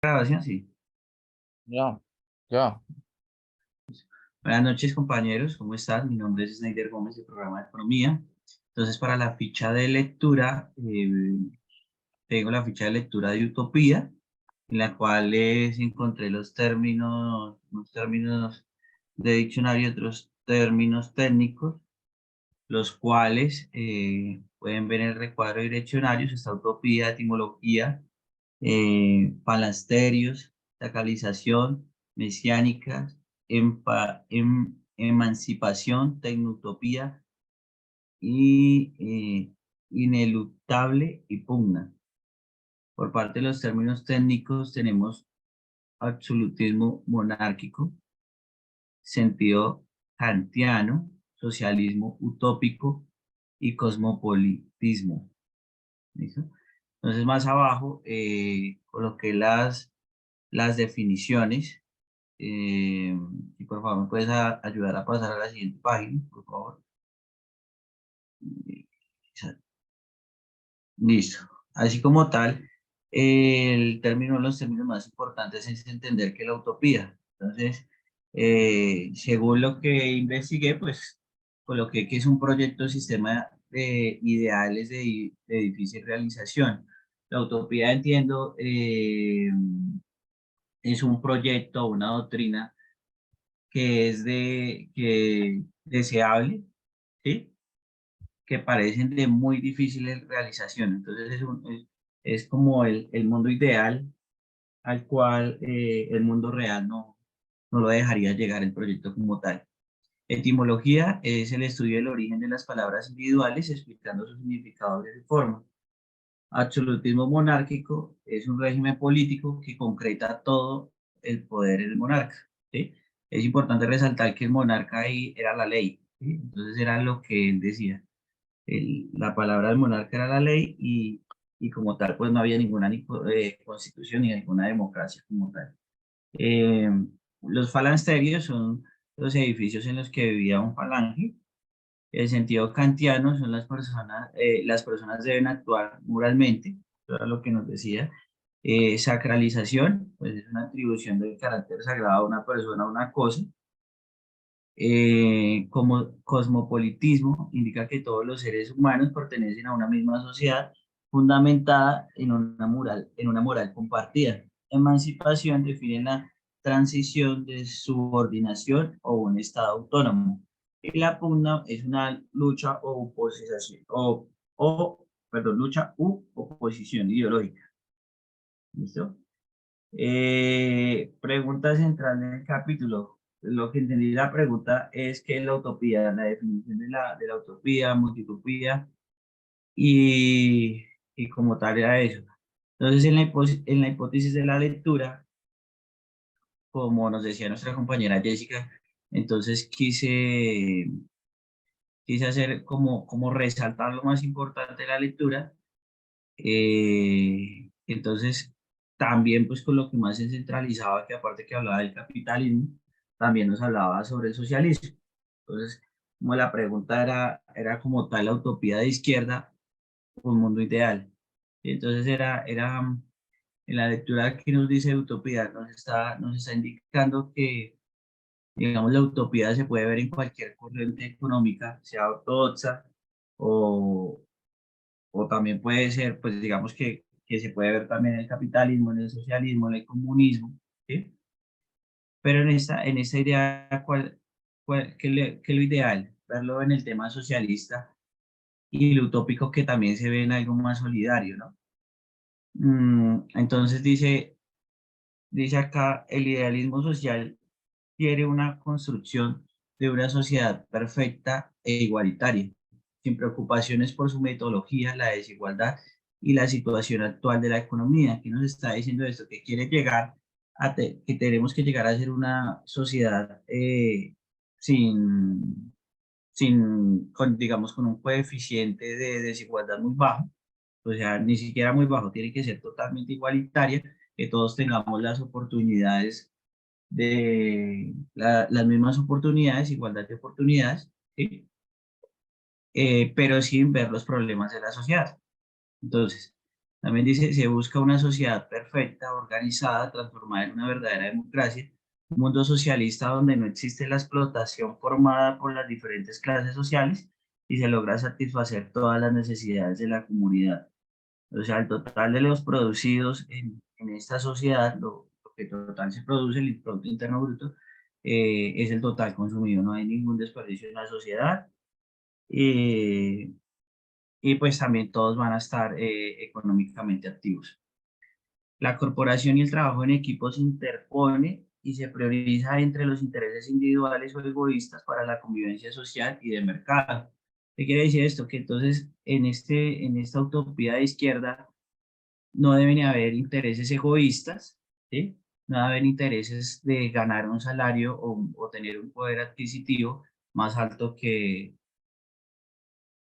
Grabación, sí. Ya, ya. Buenas noches, compañeros. ¿Cómo están? Mi nombre es Snyder Gómez, del programa de Economía. Entonces, para la ficha de lectura, tengo la ficha de lectura de Utopía, en la cual encontré unos términos de diccionario y otros términos técnicos, los cuales pueden ver en el recuadro de diccionarios. Está utopía, etimología, falasterios, sacralización, mesiánicas, emancipación, tecnutopía y ineluctable y pugna. Por parte de los términos técnicos tenemos absolutismo monárquico, sentido kantiano, socialismo utópico y cosmopolitismo. ¿Listo? Entonces más abajo coloqué las definiciones. Y por favor, ¿me puedes ayudar a pasar a la siguiente página, por favor? Listo. Así como tal, los términos más importantes es entender que la utopía. Entonces, según lo que investigué, pues coloqué que es un proyecto sistema de ideales de difícil realización. La utopía, entiendo, es un proyecto, una doctrina que es deseable, ¿sí? Que parecen de muy difícil realización. Entonces es como el mundo ideal al cual el mundo real no lo dejaría llegar el proyecto como tal. Etimología es el estudio del origen de las palabras individuales, explicando su significado de forma. Absolutismo monárquico es un régimen político que concreta todo el poder del monarca, ¿sí? Es importante resaltar que el monarca ahí era la ley, ¿sí? Entonces era lo que él decía. La palabra del monarca era la ley y como tal, pues no había ninguna constitución ni ninguna democracia como tal. Eh, los falansterios son los edificios en los que vivía un falange. El sentido kantiano son las personas deben actuar moralmente, eso era lo que nos decía. Sacralización, pues es una atribución del carácter sagrado a una persona o una cosa. Como cosmopolitismo indica que todos los seres humanos pertenecen a una misma sociedad fundamentada en una moral compartida. Emancipación define la transición de subordinación o un estado autónomo. Y la pugna es una lucha o oposición, perdón, lucha u oposición ideológica. ¿Listo? Pregunta central del capítulo. Lo que entendí la pregunta es que la utopía, la definición de la utopía, multitopía y, y como tal era eso. Entonces, en la hipótesis de la lectura, como nos decía nuestra compañera Jessica, entonces quise hacer como resaltar lo más importante de la lectura. Entonces, también pues con lo que más se centralizaba, que aparte que hablaba del capitalismo, también nos hablaba sobre el socialismo. Entonces, como la pregunta era como tal la utopía de izquierda, un mundo ideal. Entonces en la lectura que nos dice utopía, nos está indicando que, digamos, la utopía se puede ver en cualquier corriente económica, sea ortodoxa o, o también puede ser, pues digamos que se puede ver también en el capitalismo, en el socialismo, en el comunismo, ¿sí? Pero en esta idea, ¿qué es lo ideal? Verlo en el tema socialista y lo utópico que también se ve en algo más solidario, ¿no? Entonces dice acá, el idealismo social quiere una construcción de una sociedad perfecta e igualitaria, sin preocupaciones por su metodología, la desigualdad y la situación actual de la economía. ¿Qué nos está diciendo esto? Que quiere llegar que tenemos que llegar a ser una sociedad sin, digamos, con un coeficiente de desigualdad muy bajo, o sea, ni siquiera muy bajo, tiene que ser totalmente igualitaria, que todos tengamos las oportunidades las mismas oportunidades, igualdad de oportunidades, ¿sí? Pero sin ver los problemas de la sociedad. Entonces, también dice, se busca una sociedad perfecta, organizada, transformada en una verdadera democracia, un mundo socialista donde no existe la explotación formada por las diferentes clases sociales y se logra satisfacer todas las necesidades de la comunidad. O sea, el total de los producidos en esta sociedad, lo que total se produce, el Producto Interno Bruto, es el total consumido. No hay ningún desperdicio en la sociedad. eh, y pues también todos van a estar económicamente activos. La corporación y el trabajo en equipo se interpone y se prioriza entre los intereses individuales o egoístas para la convivencia social y de mercado. ¿Qué quiere decir esto? Que entonces en esta utopía de izquierda no deben haber intereses egoístas, ¿sí? No debe haber intereses de ganar un salario o tener un poder adquisitivo más alto que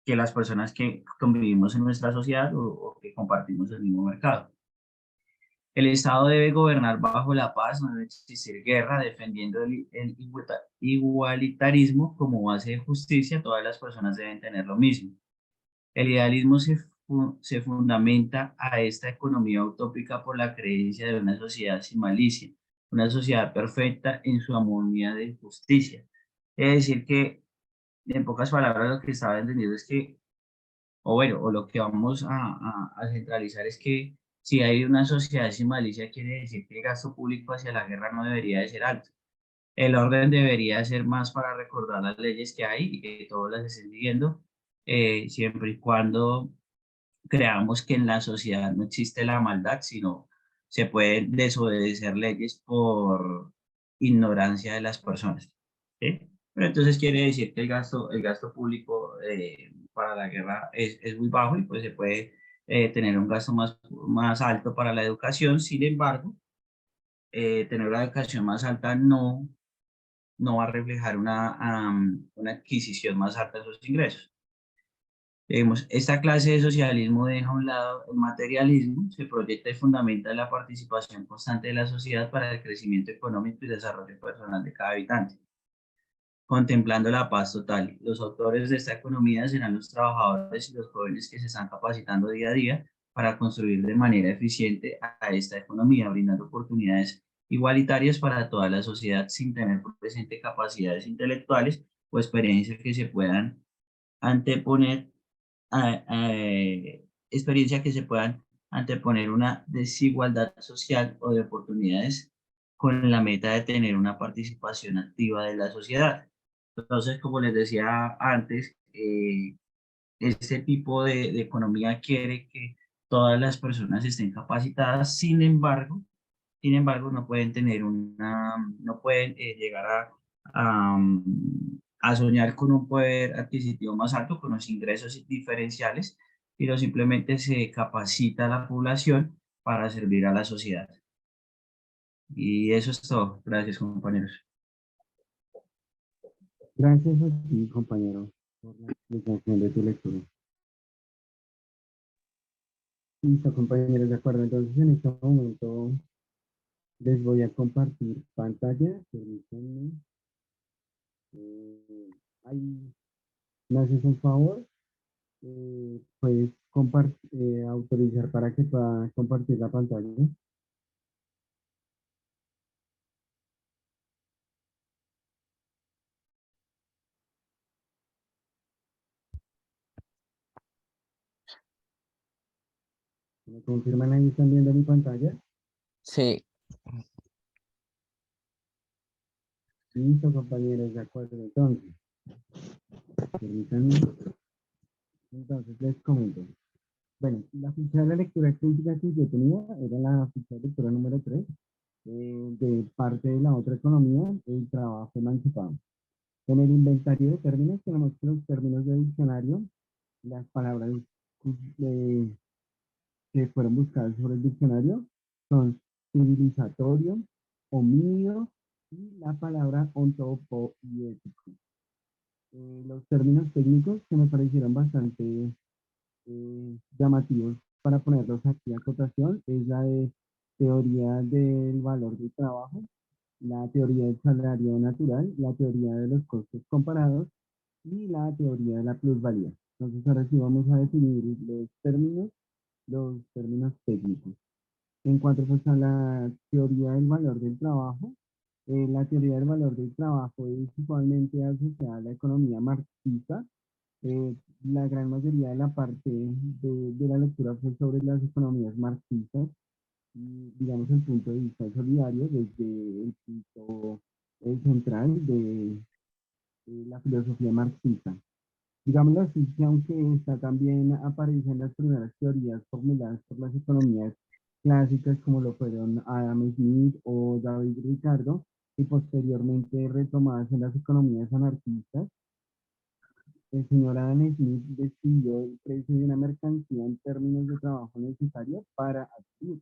las personas que convivimos en nuestra sociedad o que compartimos el mismo mercado. El Estado debe gobernar bajo la paz, no debe existir guerra, defendiendo el igualitarismo como base de justicia, todas las personas deben tener lo mismo. El idealismo se fundamenta a esta economía utópica por la creencia de una sociedad sin malicia, una sociedad perfecta en su armonía de justicia. Es decir, que en pocas palabras lo que estaba entendiendo es que o bueno, o lo que vamos a centralizar es que si hay una sociedad sin malicia, quiere decir que el gasto público hacia la guerra no debería de ser alto. El orden debería ser más para recordar las leyes que hay y que todos las estén siguiendo, siempre y cuando creamos que en la sociedad no existe la maldad, sino se pueden desobedecer leyes por ignorancia de las personas. ¿Sí? Pero entonces quiere decir que el gasto público para la guerra es muy bajo y pues se puede tener un gasto más alto para la educación. Sin embargo, tener una educación más alta no va a reflejar una adquisición más alta de sus ingresos. Esta clase de socialismo deja a un lado el materialismo, se proyecta y fundamenta la participación constante de la sociedad para el crecimiento económico y desarrollo personal de cada habitante, contemplando la paz total. Los autores de esta economía serán los trabajadores y los jóvenes que se están capacitando día a día para construir de manera eficiente a esta economía, brindando oportunidades igualitarias para toda la sociedad sin tener por presente capacidades intelectuales o experiencias que se puedan anteponer experiencia que se puedan anteponer una desigualdad social o de oportunidades con la meta de tener una participación activa de la sociedad. Entonces, como les decía antes, este tipo de economía quiere que todas las personas estén capacitadas, sin embargo, no pueden tener no pueden llegar a soñar con un poder adquisitivo más alto, con los ingresos diferenciales, sino simplemente se capacita a la población para servir a la sociedad. Y eso es todo. Gracias, compañeros. Gracias a ti, compañero, por la explicación de tu lectura. Listo, compañeros, de acuerdo. Entonces, en este momento les voy a compartir pantalla. Permítanme. Ahí me haces un favor. Puedes autorizar para que pueda compartir la pantalla. ¿Me confirman ahí? ¿Están viendo mi pantalla? Sí, Listo, compañeros, de acuerdo. Entonces, permítanme. Entonces, les comento. Bueno, la ficha de la lectura crítica que yo tenía era la ficha de lectura número 3 de parte de la otra economía, el trabajo emancipado. En el inventario de términos tenemos que los términos de diccionario, las palabras eh, que fueron buscadas sobre el diccionario son civilizatorio, homínido y la palabra ontopoiético. Los términos técnicos que me parecieron bastante llamativos para ponerlos aquí a cotación es la de teoría del valor del trabajo, la teoría del salario natural, la teoría de los costos comparados y la teoría de la plusvalía. Entonces ahora sí vamos a definir los términos técnicos. En cuanto pues, a la teoría del valor del trabajo, la teoría del valor del trabajo es igualmente asociada a la economía marxista. Eh, la gran mayoría de la parte de la lectura fue sobre las economías marxistas y, digamos, el punto de vista solidario desde el punto central de la filosofía marxista. Digámoslo así, que aunque esta también aparece en las primeras teorías formuladas por las economías clásicas como lo fueron Adam Smith o David Ricardo, y posteriormente retomadas en las economías anarquistas, el señor Adam Smith describió el precio de una mercancía en términos de trabajo necesario para adquirir.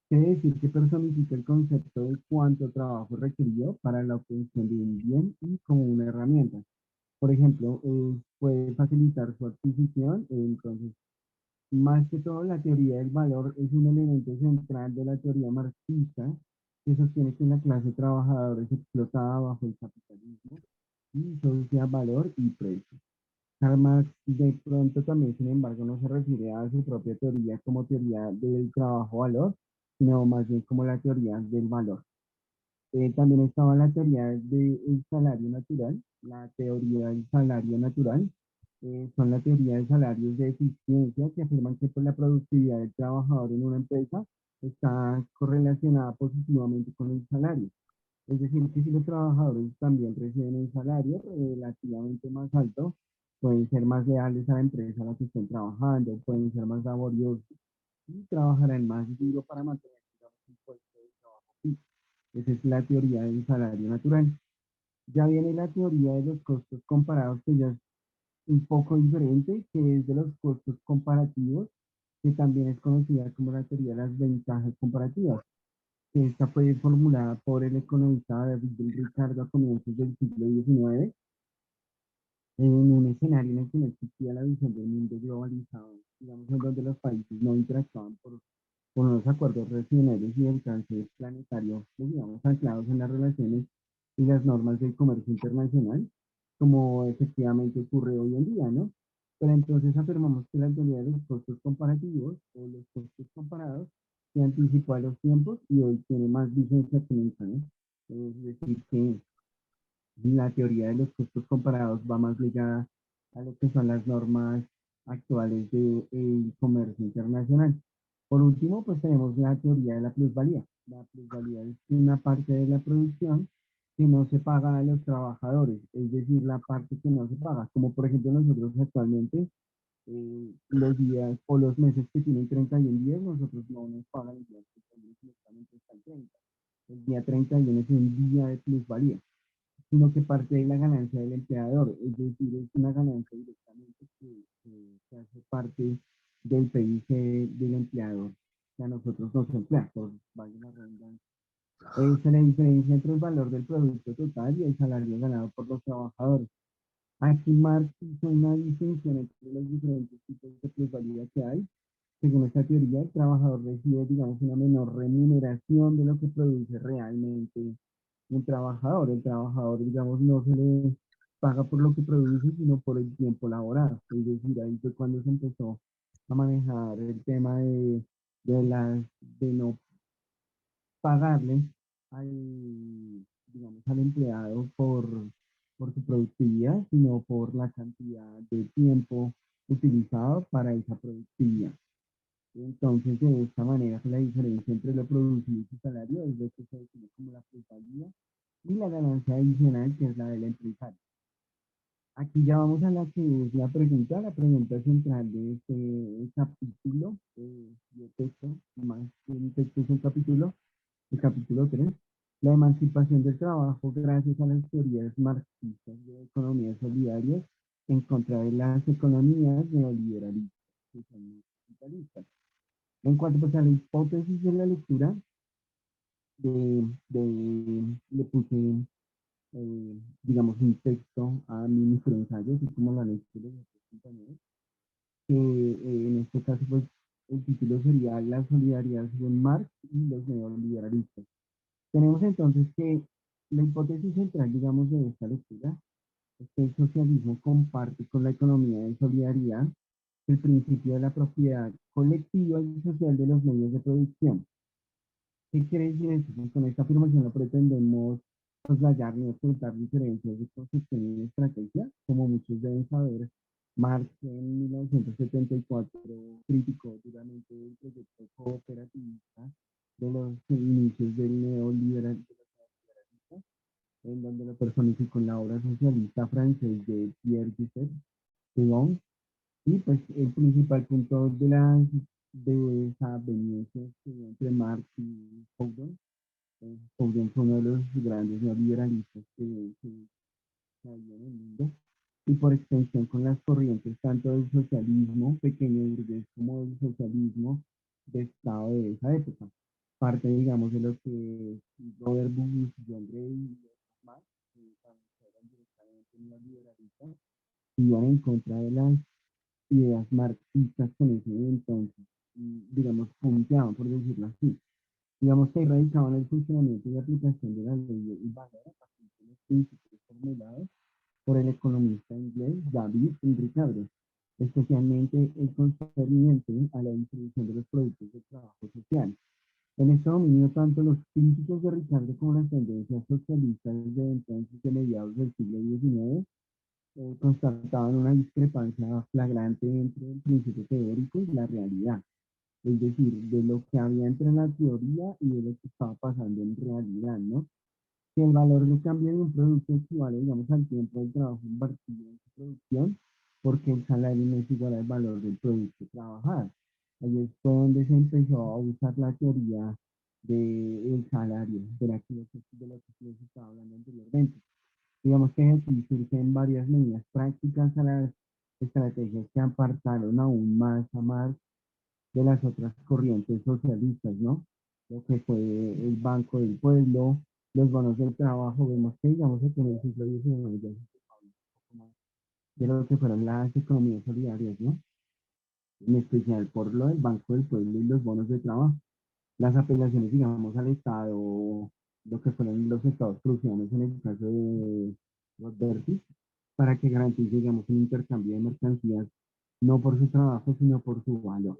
Quiere decir que personifica el concepto de cuánto trabajo requirió para la obtención de un bien y como una herramienta. Por ejemplo, puede facilitar su adquisición. Entonces, más que todo, la teoría del valor es un elemento central de la teoría marxista que sostiene que la clase trabajadora es explotada bajo el capitalismo y asocia valor y precio. Karl Marx de pronto también, sin embargo, no se refiere a su propia teoría como teoría del trabajo-valor, sino más bien como la teoría del valor. También estaba la teoría del salario natural. La teoría del salario natural son la teoría de salarios de eficiencia que afirman que pues, la productividad del trabajador en una empresa está correlacionada positivamente con el salario. Es decir, que si los trabajadores también reciben un salario relativamente más alto, pueden ser más leales a la empresa a la que estén trabajando, pueden ser más laboriosos y trabajarán más duro para mantener, digamos, un puesto de trabajo fijo. Esa es la teoría del salario natural. Ya viene la teoría de los costos comparados, que ya es un poco diferente, que es de los costos comparativos, que también es conocida como la teoría de las ventajas comparativas. Esta fue formulada por el economista David Ricardo a comienzos del siglo XIX, en un escenario en el que no existía la visión del mundo globalizado, digamos, en donde los países no interactuaban por unos acuerdos regionales y de alcance planetario, pues, digamos, anclados en las relaciones y las normas del comercio internacional, como efectivamente ocurre hoy en día, ¿no? Pero entonces afirmamos que la teoría de los costos comparativos o los costos comparados se anticipó a los tiempos y hoy tiene más vigencia que nunca, ¿no? Es decir, que la teoría de los costos comparados va más ligada a lo que son las normas actuales del comercio internacional. Por último, pues tenemos la teoría de la plusvalía. La plusvalía es una parte de la producción que no se paga a los trabajadores, es decir, la parte que no se paga, como por ejemplo nosotros actualmente, los días o los meses que tienen 31 días, nosotros no nos pagan el día 31, directamente hasta el 30. El día 31 es un día de plusvalía, sino que parte de la ganancia del empleador, es decir, es una ganancia directamente que hace parte del PIB del empleador, que a nosotros nos emplea, por valga la redundancia. Esa es la diferencia entre el valor del producto total y el salario ganado por los trabajadores. Aquí Marx hizo una distinción entre los diferentes tipos de plusvalía que hay. Según esta teoría, el trabajador recibe, digamos, una menor remuneración de lo que produce realmente un trabajador. El trabajador, digamos, no se le paga por lo que produce, sino por el tiempo laborado. Es decir, ahí fue cuando se empezó a manejar el tema de no pagarle digamos, al empleado por su productividad, sino por la cantidad de tiempo utilizado para esa productividad. Entonces, de esta manera, la diferencia entre lo producido y su salario es lo que se define como la plusvalía y la ganancia adicional, que es la del empresario. Aquí ya vamos a la que es la pregunta central de este capítulo de texto, más que un texto es un capítulo, el capítulo 3, la emancipación del trabajo gracias a las teorías marxistas de economías solidarias en contra de las economías neoliberalistas, que son capitalistas. En cuanto pues, a la hipótesis de la lectura, le puse, digamos, un texto a mi microensayo, así como lo han hecho los otros compañeros, que en este caso, pues, el título sería La solidaridad según Marx y los neoliberalistas. Tenemos entonces que la hipótesis central, digamos, de esta lectura es que el socialismo comparte con la economía de solidaridad el principio de la propiedad colectiva y social de los medios de producción. ¿Qué quiere decir eso? Que con esta afirmación no pretendemos soslayar ni ocultar diferencias de concepción y estrategia. Como muchos deben saber, Marx en 1974 criticó duramente el proyecto cooperativista de los inicios del neoliberalismo, en donde lo personificó en la obra socialista francés de Pierre Joseph Proudhon. Y pues el principal punto de esa veniencia entre Marx y Proudhon. Proudhon fue uno de los grandes neoliberalistas que había en el mundo, y por extensión con las corrientes tanto del socialismo pequeño burgués como del socialismo de Estado de esa época. Parte, digamos, de lo que Robert Bush, John Gray y otros más, que eran directamente neoliberalistas, iban en contra de las ideas marxistas con ese entonces, y, digamos, punteaban, por decirlo así. Digamos que radicaban el funcionamiento y aplicación de la ley y valor a partir de los principios formulados por el economista inglés David Ricardo, especialmente el concerniente a la distribución de los productos de trabajo social. En este dominio, tanto los críticos de Ricardo como las tendencias socialistas desde entonces de mediados del siglo XIX constataban una discrepancia flagrante entre el principio teórico y la realidad, es decir, de lo que había entre la teoría y de lo que estaba pasando en realidad, ¿no? Que el valor de cambio de un producto equivale, digamos, al tiempo del trabajo invertido en su producción, porque el salario no es igual al valor del producto trabajado. Ahí es donde se empezó a usar la teoría del salario, de lo que les estaba hablando anteriormente. Digamos que aquí surgen varias medidas prácticas a las estrategias que apartaron aún más a Marx de las otras corrientes socialistas, ¿no? Lo que fue el Banco del Pueblo, los bonos del trabajo, vemos que, digamos, que en el siglo XIX ya se habla un poco más de lo que fueron las economías solidarias, ¿no? En especial por lo del Banco del Pueblo y los bonos de trabajo. Las apelaciones, digamos, al Estado, lo que fueron los estados prusianos en el caso de los Bertis, para que garantice, digamos, un intercambio de mercancías, no por su trabajo, sino por su valor.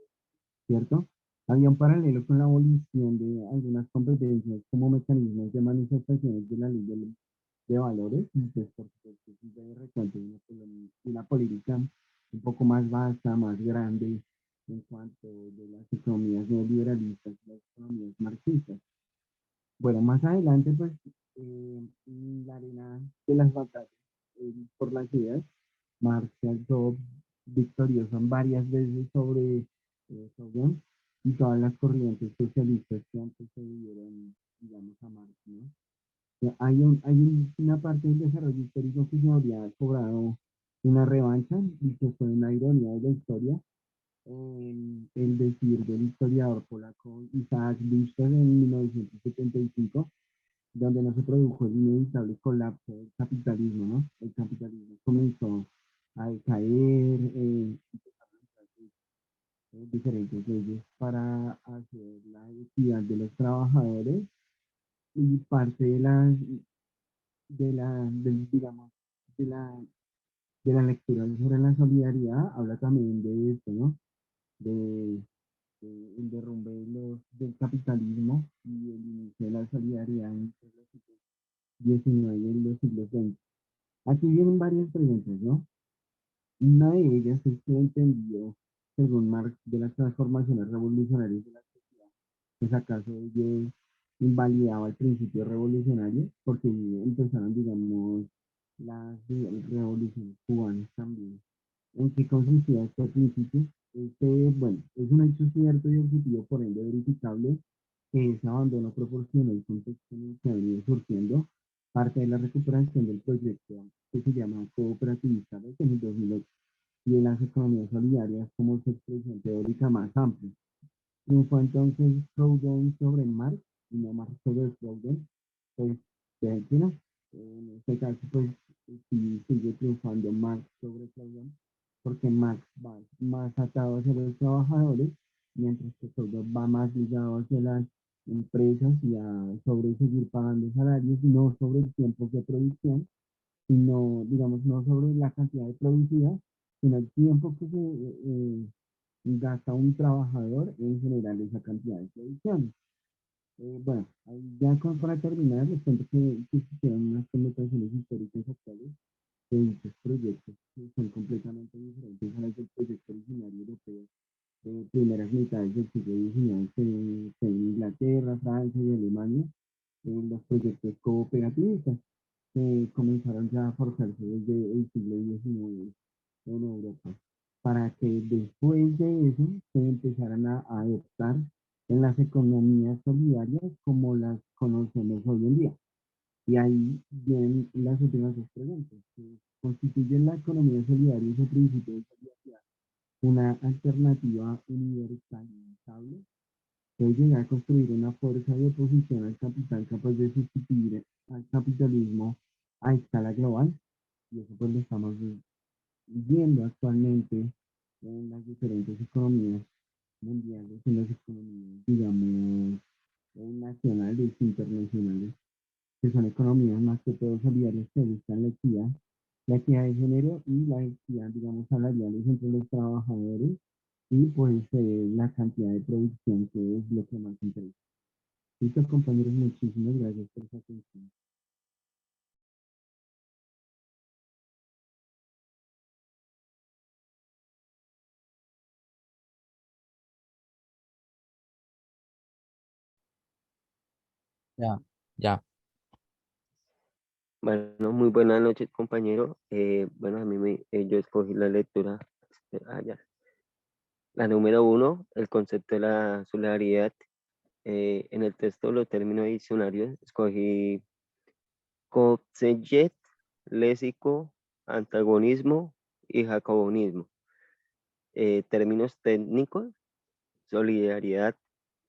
¿Cierto? Había un paralelo con la abolición de algunas competencias como mecanismos de manifestaciones de la ley de valores, y pues por supuesto sí se recuenta una política un poco más vasta, más grande en cuanto de las economías neoliberalistas y las economías marxistas. Bueno, más adelante, pues, en la arena de las batallas por las ideas, Marx se alzó victorioso en varias veces sobre Proudhon y todas las corrientes socialistas que antes se dieron, digamos, a Marx, ¿no? Una parte del desarrollo histórico que se habría cobrado una revancha y que fue una ironía de la historia, el decir del historiador polaco Isaac Luster en 1975, donde no se produjo el inevitable colapso del capitalismo, ¿no? El capitalismo comenzó a decaer, diferentes leyes para hacer la equidad de los trabajadores, y parte digamos, de la, de la lectura sobre la solidaridad habla también de esto, ¿no? De, el derrumbe del capitalismo y el inicio de la solidaridad entre los siglos XIX y los siglos XX. Aquí vienen varias preguntas, ¿no? Una de ellas es que entendió, según Marx, de las transformaciones revolucionarias de la sociedad, pues acaso ello invalidaba el principio revolucionario, porque empezaron, digamos, las revoluciones cubanas también. ¿En qué consistía este principio? Bueno, es un hecho cierto y objetivo, por ende verificable, que ese abandono proporcionó el contexto en el que ha venido surgiendo parte de la recuperación del proyecto que se llama cooperativista desde el 2008 y de las economías solidarias como su expresión teórica más amplia. Triunfó entonces Proudhon sobre Marx y no Marx sobre Proudhon, pues de hecho no. En este caso, pues sí sigue triunfando Marx sobre Proudhon, porque Marx va más atado hacia los trabajadores, mientras que Proudhon va más ligado hacia las empresas y a sobre seguir pagando salarios, no sobre el tiempo de producción, sino, digamos, no sobre la cantidad de producida, sino el tiempo que se gasta un trabajador en generar esa cantidad de producción. Bueno, ahí ya para terminar, les cuento que existieron unas connotaciones históricas actuales de dichos proyectos que son completamente diferentes a las del proyecto originario europeo de primeras mitades del siglo XIX en Inglaterra, Francia y Alemania, en los proyectos cooperativistas que comenzaron ya a forjarse desde el siglo XIX en Europa, para que después de eso se empezaran a adoptar en las economías solidarias como las conocemos hoy en día. Y ahí vienen las últimas dos preguntas. ¿Constituye la economía solidaria ese principio de solidaridad una alternativa universal y estable? ¿Puede llegar a construir una fuerza de oposición al capital capaz de sustituir al capitalismo a escala global? Y eso pues lo estamos viendo actualmente en las diferentes economías mundiales, en las economías, digamos, nacionales, internacionales, que son economías más que todo solidarias que buscan la equidad de género y la equidad, digamos, salariales entre los trabajadores y pues la cantidad de producción que es lo que más interesa. Listo, compañeros, muchísimas gracias por su atención. Ya, ya. Bueno, muy buenas noches, compañero. Bueno, yo escogí la lectura, ya. La número 1, el concepto de la solidaridad. En el texto, los términos diccionarios, escogí Copsejet, léxico, antagonismo y jacobinismo. Términos técnicos, solidaridad,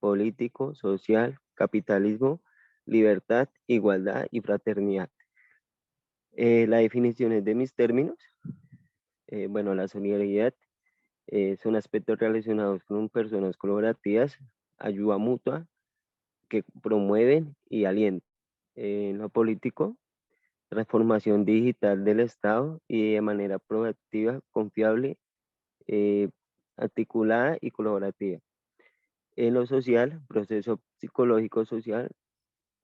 político, social, capitalismo, libertad, igualdad y fraternidad. La definición de mis términos. Bueno, la solidaridad son aspectos relacionados con personas colaborativas, ayuda mutua, que promueven y alientan. En lo político, transformación digital del Estado y de manera proactiva, confiable, eh, articulada y colaborativa. En lo social, proceso psicológico social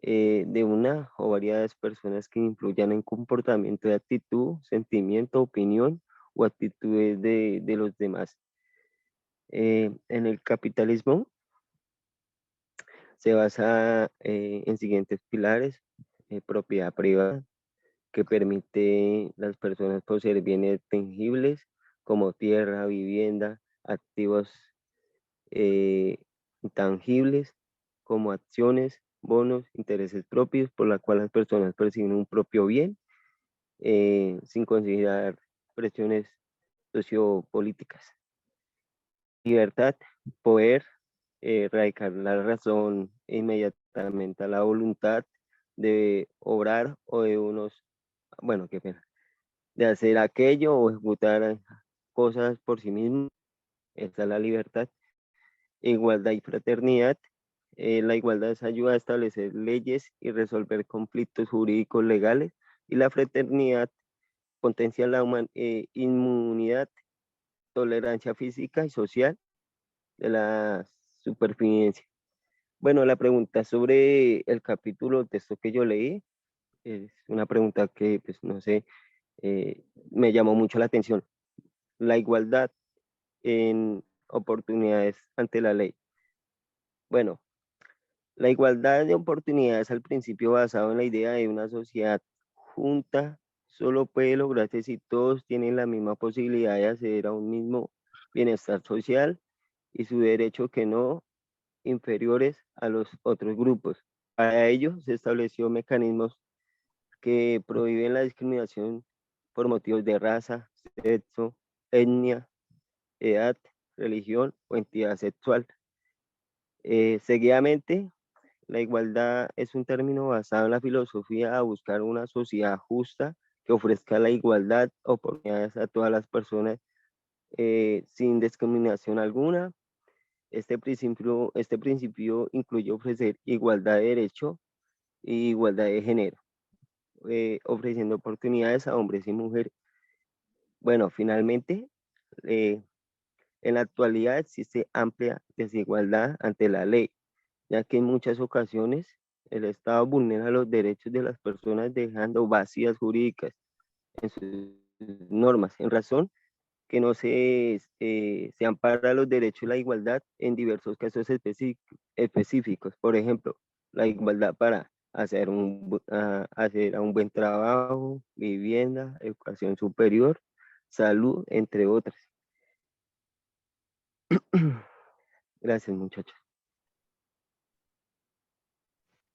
de una o varias personas que influyan en comportamiento de actitud, sentimiento, opinión o actitudes de los demás. En el capitalismo se basa en siguientes pilares: propiedad privada, que permite a las personas poseer bienes tangibles como tierra, vivienda, activos intangibles como acciones, bonos, intereses propios, por la cual las personas perciben un propio bien sin considerar presiones sociopolíticas. Libertad, poder erradicar la razón inmediatamente a la voluntad de obrar o de unos, bueno, qué pena, de hacer aquello o ejecutar cosas por sí mismo. Esa es la libertad. Igualdad y fraternidad. La igualdad es ayuda a establecer leyes y resolver conflictos jurídicos legales, y la fraternidad potencia la inmunidad, tolerancia física y social de la supervivencia. Bueno, la pregunta sobre el capítulo, texto que yo leí, es una pregunta que, pues, no sé, me llamó mucho la atención. La igualdad en oportunidades ante la ley. Bueno, la igualdad de oportunidades al principio basado en la idea de una sociedad junta solo puede lograrse si todos tienen la misma posibilidad de acceder a un mismo bienestar social y su derecho que no inferiores a los otros grupos. Para ello se estableció mecanismos que prohíben la discriminación por motivos de raza, sexo, etnia, edad, religión o entidad sexual. Seguidamente, la igualdad es un término basado en la filosofía a buscar una sociedad justa que ofrezca la igualdad, oportunidades a todas las personas sin discriminación alguna. Este principio incluye ofrecer igualdad de derecho y igualdad de género. ofreciendo oportunidades a hombres y mujeres. Bueno, finalmente, en la actualidad existe amplia desigualdad ante la ley, ya que en muchas ocasiones el Estado vulnera los derechos de las personas dejando vacías jurídicas en sus normas, en razón que no se ampara los derechos y la igualdad en diversos casos específicos. Por ejemplo, la igualdad para hacer hacer un buen trabajo, vivienda, educación superior, salud, entre otras. Gracias, muchachos.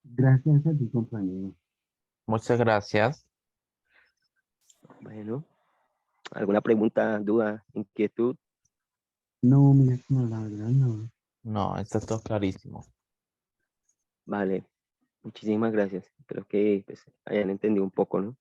Gracias a ti, compañero. Muchas gracias. Bueno, ¿alguna pregunta, duda, inquietud? No, mira, no, la verdad no. No, está todo clarísimo. Vale, muchísimas gracias. Espero que pues, hayan entendido un poco, ¿no?